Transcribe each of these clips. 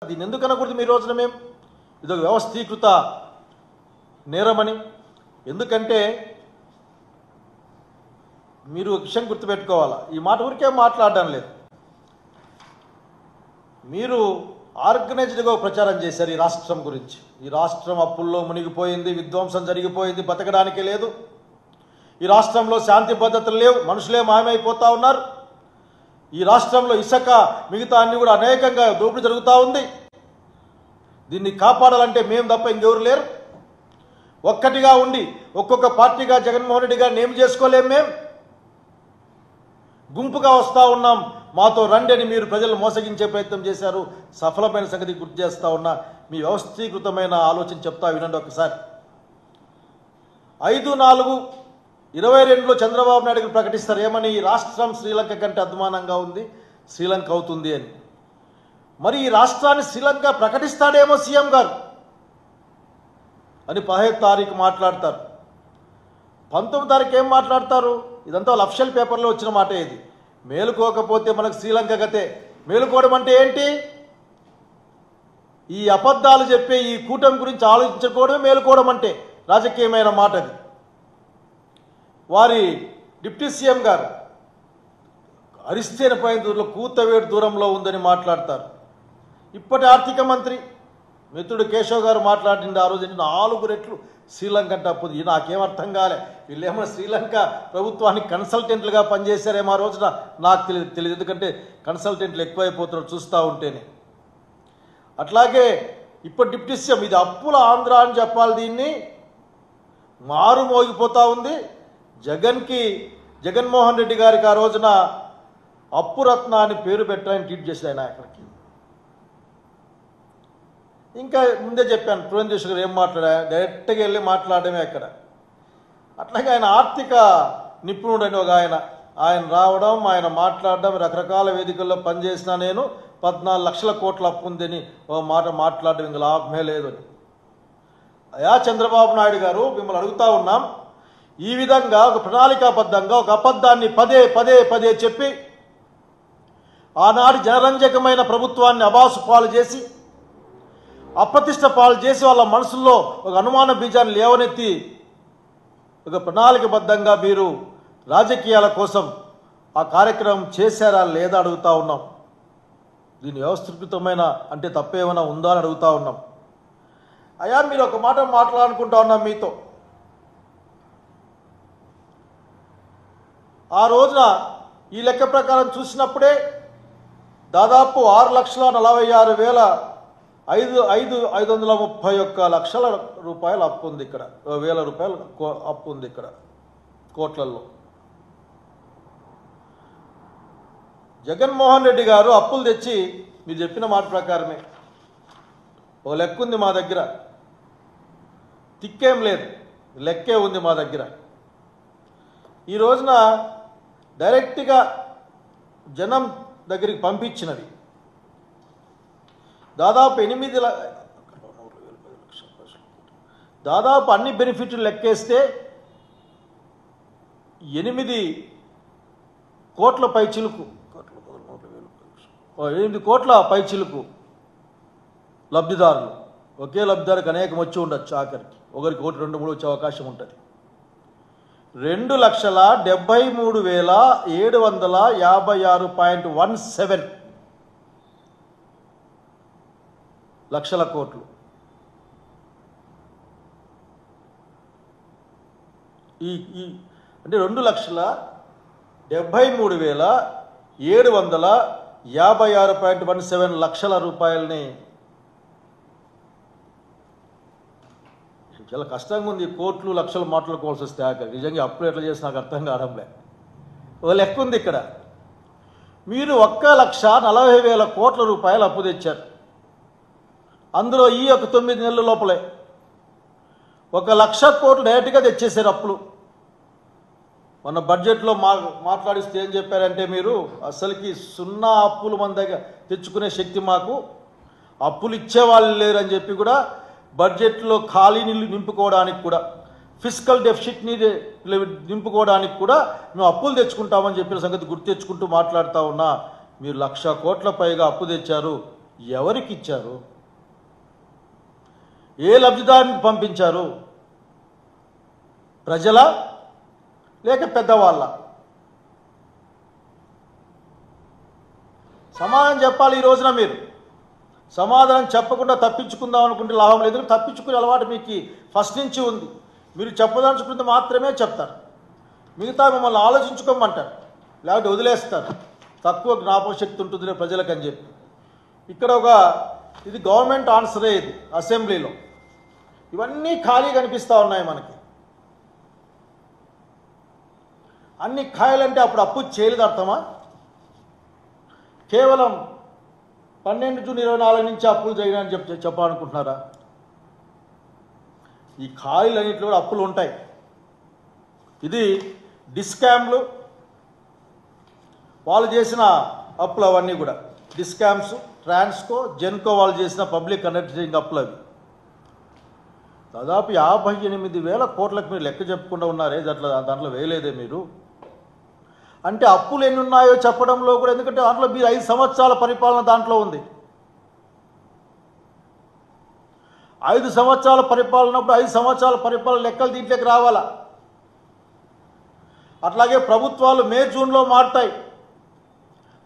దీన్ని ఎందుకు అనకూడదు మీ రోజున మేము ఇదొక వ్యవస్థీకృత నేరమని? ఎందుకంటే మీరు ఒక విషయం గుర్తుపెట్టుకోవాలా, ఈ మాట ఊరికే మాట్లాడడం లేదు. మీరు ఆర్గనైజ్డ్గా ప్రచారం చేశారు ఈ రాష్ట్రం గురించి. ఈ రాష్ట్రం అప్పుల్లో మునిగిపోయింది, విధ్వంసం జరిగిపోయింది, బతకడానికే లేదు. ఈ రాష్ట్రంలో శాంతి భద్రతలు లేవు, మనుషులే మాయమైపోతూ ఉన్నారు. ఈ రాష్ట్రంలో ఇసుక మిగతా అన్ని కూడా అనేకంగా దోపిడీ జరుగుతూ ఉంది. దీన్ని కాపాడాలంటే మేము తప్ప ఇంకెవరు లేరు. ఒక్కటిగా ఉండి ఒక్కొక్క పార్టీగా జగన్మోహన్ రెడ్డి గారిని ఏం చేసుకోలేము. మేము గుంపుగా వస్తూ ఉన్నాం, మాతో రండి అని మీరు ప్రజలు మోసగించే ప్రయత్నం చేశారు. సఫలమైన సంగతి గుర్తు చేస్తూ ఉన్నా. మీ వ్యవస్థీకృతమైన ఆలోచన చెప్తా వినండి ఒకసారి. 5/4/22లో చంద్రబాబు నాయుడు గారు ప్రకటిస్తారు ఏమని? ఈ రాష్ట్రం శ్రీలంక కంటే అద్మానంగా ఉంది, శ్రీలంక అవుతుంది అని. మరి ఈ రాష్ట్రాన్ని శ్రీలంక ప్రకటిస్తాడేమో సీఎం గారు అని 15 తారీఖు మాట్లాడతారు. 19 తారీఖు ఏం మాట్లాడతారు? ఇదంతా వాళ్ళ అఫిషియల్ పేపర్లో వచ్చిన మాట. ఇది మేలుకోకపోతే మనకు శ్రీలంక గతే. మేలుకోవడం అంటే ఏంటి? ఈ అబద్ధాలు చెప్పే ఈ కూటమి గురించి ఆలోచించుకోవడమే మేలుకోవడం అంటే. రాజకీయమైన మాట అది. వారి డిప్యూటీ సీఎం గారు అరిస్తేనపైన దూరంలో కూతవేడు దూరంలో ఉందని మాట్లాడతారు. ఇప్పటి ఆర్థిక మంత్రి మిత్రుడు కేశవ్ గారు మాట్లాడింది ఆ రోజు 4 రెట్లు శ్రీలంక అంటే అప్పుడు. నాకేం అర్థం కాలే, వీళ్ళేమో శ్రీలంక ప్రభుత్వానికి కన్సల్టెంట్లుగా పనిచేశారేమో ఆ రోజున. నాకు తెలియదు ఎందుకంటే కన్సల్టెంట్లు ఎక్కువైపోతున్నారు చూస్తూ ఉంటేనే. అట్లాగే ఇప్పుడు డిప్యూటీ సీఎం ఇది అప్పుల ఆంధ్ర అని చెప్పాలి. దీన్ని మారు మోగిపోతూ ఉంది. జగన్మోహన్ రెడ్డి గారికి ఆ రోజున అప్పురత్న అని పేరు పెట్టాలని ట్వీట్ చేశారు ఆయన. అక్కడికి ఇంకా ముందే చెప్పాను, పురంధేశ్వర్ గారు ఏం మాట్లాడా, డైరెక్ట్గా వెళ్ళి మాట్లాడమే అక్కడ. అట్లాగే ఆయన ఆర్థిక నిపుణుడు అని ఒక ఆయన రావడం, ఆయన మాట్లాడడం, రకరకాల వేదికల్లో పనిచేసిన నేను 14 లక్షల కోట్ల అప్పు ఉందని ఓ మాట మాట్లాడడం ఇంకా లాభమే లేదు అని. అయా చంద్రబాబు నాయుడు గారు, మిమ్మల్ని అడుగుతా ఉన్నాం, ఈ విధంగా ఒక ప్రణాళికాబద్ధంగా ఒక అబద్ధాన్ని పదే చెప్పి ఆనాటి జనరంజకమైన ప్రభుత్వాన్ని అబాసు పాలు చేసి, అప్రతిష్ట పాలు చేసి, వాళ్ళ మనసుల్లో ఒక అనుమాన బీజాన్ని లేవనెత్తి ఒక ప్రణాళికబద్ధంగా మీరు రాజకీయాల కోసం ఆ కార్యక్రమం చేశారా లేదా అడుగుతా ఉన్నాం. దీని వ్యవస్థీకృతమైన అంటే తప్పేమైనా ఉందా అని అడుగుతా ఉన్నాం. అయ్యా మీరు ఒక మాట మాట్లాడుకుంటా ఉన్నాం మీతో. ఆ రోజున ఈ లెక్క ప్రకారం చూసినప్పుడే దాదాపు 6,46,531 లక్షల రూపాయలు అప్పు ఉంది ఇక్కడ. 1,000 రూపాయలు అప్పు ఉంది ఇక్కడ కోట్లలో. జగన్మోహన్ రెడ్డి గారు అప్పులు తెచ్చి మీరు చెప్పిన మాట ప్రకారమే ఒక లెక్క ఉంది మా దగ్గర. తిక్కేం లేదు, లెక్కే ఉంది మా దగ్గర. ఈ రోజున డైరెక్ట్గా జనం దగ్గరికి పంపించినవి దాదాపు అన్ని బెనిఫిట్లు లెక్కేస్తే 8 కోట్ల పైచిలుకు 8 కోట్ల పైచిలుకు లబ్ధిదారులు. ఒకే లబ్ధిదారుకి అనేకం వచ్చి ఉండొచ్చు, ఆఖరికి ఒకరికి 1, 2, 3 వచ్చే అవకాశం ఉంటుంది. 2,73,756.17 లక్షల కోట్లు. ఈ అంటే 2,73,756.17 లక్షల రూపాయలని చాలా కష్టంగా ఉంది. కోట్లు లక్షలు మాట్లాడుకోవాల్సి వస్తే ఆఖరి నిజంగా అప్పులు ఎట్లా చేసి నాకు అర్థం కావడంలే. ఒక లెక్క ఉంది ఇక్కడ. మీరు 1,40,000 కోట్ల రూపాయలు అప్పు తెచ్చారు. అందులో ఈ యొక్క 9 నెలల లోపలే 1,00,000 కోట్లు డైరెక్ట్గా తెచ్చేసారు అప్పులు. మన బడ్జెట్లో మాట్లాడిస్తే ఏం చెప్పారంటే, మీరు అసలుకి 0 అప్పులు మన దగ్గర తెచ్చుకునే శక్తి మాకు, అప్పులు ఇచ్చేవాళ్ళు లేరని చెప్పి కూడా బడ్జెట్లో ఖాళీని నింపుకోవడానికి కూడా, ఫిస్కల్ డెఫిసిట్ని నింపుకోవడానికి కూడా మేము అప్పులు తెచ్చుకుంటామని చెప్పిన సంగతి గుర్తు తెచ్చుకుంటూ మాట్లాడుతూ ఉన్నా. మీరు 1,00,000 కోట్ల పైగా అప్పు తెచ్చారు. ఎవరికి ఇచ్చారు? ఏ లబ్ధిదారునికి పంపించారు? ప్రజల లేక పెద్దవాళ్ళ? సమాధానం చెప్పాలి. ఈ రోజున మీరు సమాధానం చెప్పకుండా తప్పించుకుందాం అనుకుంటే లాభం లేదు. తప్పించుకునే అలవాటు మీకు ఫస్ట్ నుంచి ఉంది. మీరు చెప్పదలుచుకుంటే మాత్రమే చెప్తారు, మిగతా మిమ్మల్ని ఆలోచించుకోమంటారు, లేకపోతే వదిలేస్తారు. తక్కువ జ్ఞాపకశక్తి ఉంటుంది ప్రజలకు అని చెప్పి. ఇక్కడ ఇది గవర్నమెంట్ ఆన్సరే. ఇది అసెంబ్లీలో ఇవన్నీ ఖాళీ కనిపిస్తూ ఉన్నాయి మనకి. అన్ని ఖాళీలంటే అప్పుడు అప్పు చేయలేదు అర్థమా? కేవలం 12 జూన్ 24 నుంచి అప్పులు చేయడానికి చెప్పాలనుకుంటున్నారా? ఈ ఖాళీలన్నింటిలో కూడా అప్పులు ఉంటాయి. ఇది డిస్కామ్లు వాళ్ళు చేసిన అప్పులు అవన్నీ కూడా. డిస్కామ్స్, ట్రాన్స్కో, జెన్కో వాళ్ళు చేసిన పబ్లిక్ అండర్టేకింగ్ అప్పులు అవి. దాదాపు 58,000 కోట్లకు మీరు లెక్క చెప్పకుండా ఉన్నారే, దాంట్లో వేయలేదే మీరు. అంటే అప్పులు ఎన్ని ఉన్నాయో చెప్పడంలో కూడా, ఎందుకంటే దాంట్లో మీరు 5 సంవత్సరాల పరిపాలన దాంట్లో ఉంది. 5 సంవత్సరాల పరిపాలనప్పుడు 5 సంవత్సరాల పరిపాలన లెక్కలు దీంట్లోకి రావాలా? అట్లాగే ప్రభుత్వాలు మే జూన్లో మారుతాయి,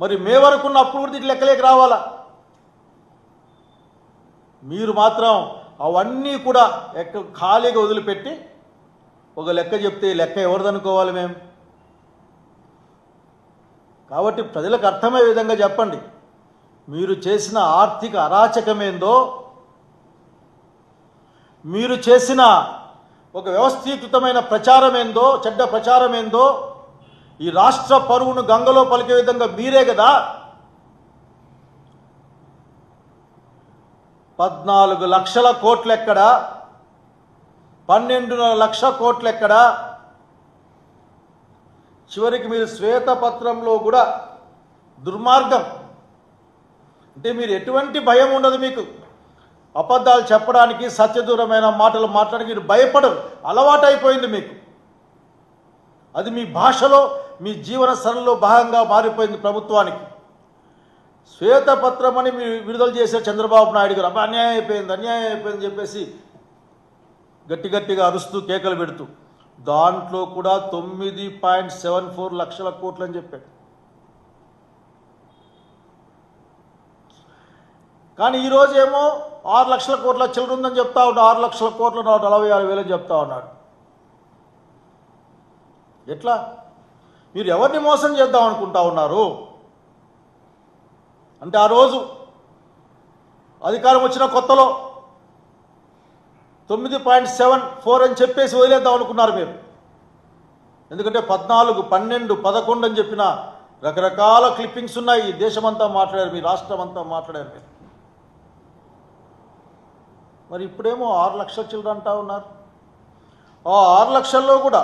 మరి మే వరకు ఉన్న అప్పుడు కూడా దీంట్లో లెక్కలేకి రావాలా? మీరు మాత్రం అవన్నీ కూడా ఖాళీగా వదిలిపెట్టి ఒక లెక్క చెప్తే లెక్క ఎవరిదనుకోవాలి మేము? కాబట్టి ప్రజలకు అర్థమయ్యే విధంగా చెప్పండి. మీరు చేసిన ఆర్థిక అరాచకమేందో, మీరు చేసిన ఒక వ్యవస్థీకృతమైన ప్రచారం ఏందో, చెడ్డ ప్రచారం ఏందో, ఈ రాష్ట్ర పరువును గంగలో పలికే విధంగా మీరే కదా 14 లక్షల కోట్లు ఎక్కడా, 12 లక్షల కోట్లు ఎక్కడా? చివరికి మీరు శ్వేతపత్రంలో కూడా దుర్మార్గం అంటే మీరు ఎటువంటి భయం ఉండదు మీకు. అబద్ధాలు చెప్పడానికి, సత్యదూరమైన మాటలు మాట్లాడడానికి మీరు భయపడరు, అలవాటైపోయింది మీకు. అది మీ భాషలో, మీ జీవన సరళిలో భాగంగా మారిపోయింది ప్రభుత్వానికి. శ్వేతపత్రం అని మీరు విడుదల చేసే చంద్రబాబు నాయుడు గారు అబ్బా అన్యాయం అయిపోయిందని చెప్పేసి గట్టిగా అరుస్తూ కేకలు పెడుతూ, దాంట్లో కూడా 9.74 లక్షల కోట్లు అని చెప్పాడు. కానీ ఈరోజు ఏమో 6 లక్షల కోట్ల చిల్లర ఉందని చెప్తా ఉన్నాడు. 6 లక్షల కోట్ల 46,000 అని చెప్తా ఉన్నాడు. ఎట్లా? మీరు ఎవరిని మోసం చేద్దాం అనుకుంటా ఉన్నారు? అంటే ఆ రోజు అధికారం వచ్చిన కొత్తలో 9.74 అని చెప్పేసి వదిలేద్దాం అనుకున్నారు మీరు. ఎందుకంటే 14, 12, 11 అని చెప్పిన రకరకాల క్లిప్పింగ్స్ ఉన్నాయి. ఈ దేశమంతా మాట్లాడారు, మీ రాష్ట్రం అంతా మాట్లాడారు మీరు. మరి ఇప్పుడేమో 6 లక్షల చిల్లర అంటా ఉన్నారు. ఆ 6 లక్షల్లో కూడా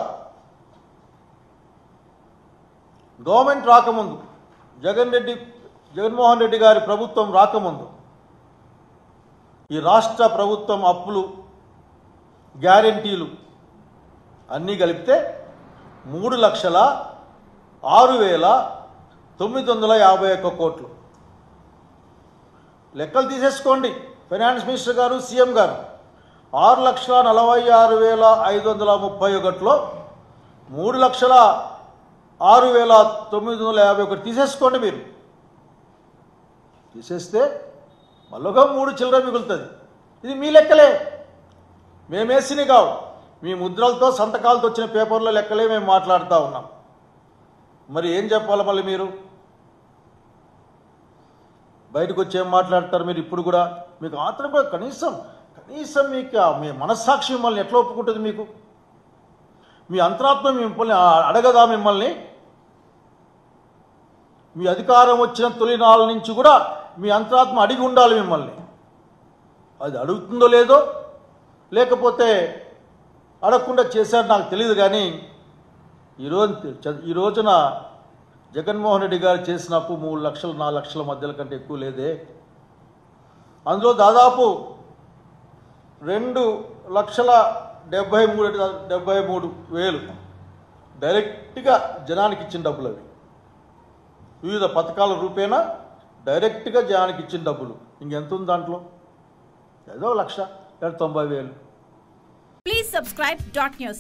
గవర్నమెంట్ రాకముందు, జగన్మోహన్ రెడ్డి గారి ప్రభుత్వం రాకముందు ఈ రాష్ట్ర ప్రభుత్వం అప్పులు, గ్యారెంటీలు అన్నీ కలిపితే 3,06,951 కోట్లు. లెక్కలు తీసేసుకోండి ఫైనాన్స్ మినిస్టర్ గారు, సీఎం గారు. 6,46,531లో 3,06,951 తీసేసుకోండి మీరు. తీసేస్తే మళ్ళొక 3 చిల్లర మిగులుతుంది. ఇది మీ లెక్కలే, మేమేసిని కావు. మీ ముద్రలతో, సంతకాలతో వచ్చిన పేపర్లో లెక్కలే మేము మాట్లాడుతూ ఉన్నాం. మరి ఏం చెప్పాలి మళ్ళీ మీరు? బయటకు వచ్చి ఏం మాట్లాడతారు మీరు? ఇప్పుడు కూడా మీకు ఆత్రం కూడా కనీసం మీకు మీ మనస్సాక్షి మిమ్మల్ని ఎట్లా ఒప్పుకుంటుంది? మీకు మీ అంతరాత్మ మిమ్మల్ని అడగదా? మిమ్మల్ని మీ అధికారం వచ్చిన తొలినాళ్ళ నుంచి కూడా మీ అంతరాత్మ అడిగి ఉండాలి మిమ్మల్ని. అది అడుగుతుందో లేదో, లేకపోతే అడగకుండా చేశారు నాకు తెలియదు. కానీ ఈ రోజున జగన్మోహన్ రెడ్డి గారు చేసిన అప్పు 3 లక్షలు 4 లక్షల మధ్యల కంటే ఎక్కువ లేదే. అందులో దాదాపు 2,73,000 డైరెక్ట్గా జనానికి ఇచ్చిన డబ్బులు అవి. వివిధ పథకాల రూపేణా డైరెక్ట్గా జనానికి ఇచ్చిన డబ్బులు ఇంకెంత ఉంది దాంట్లో? ఏదో 1,90,000. Please subscribe Dot News.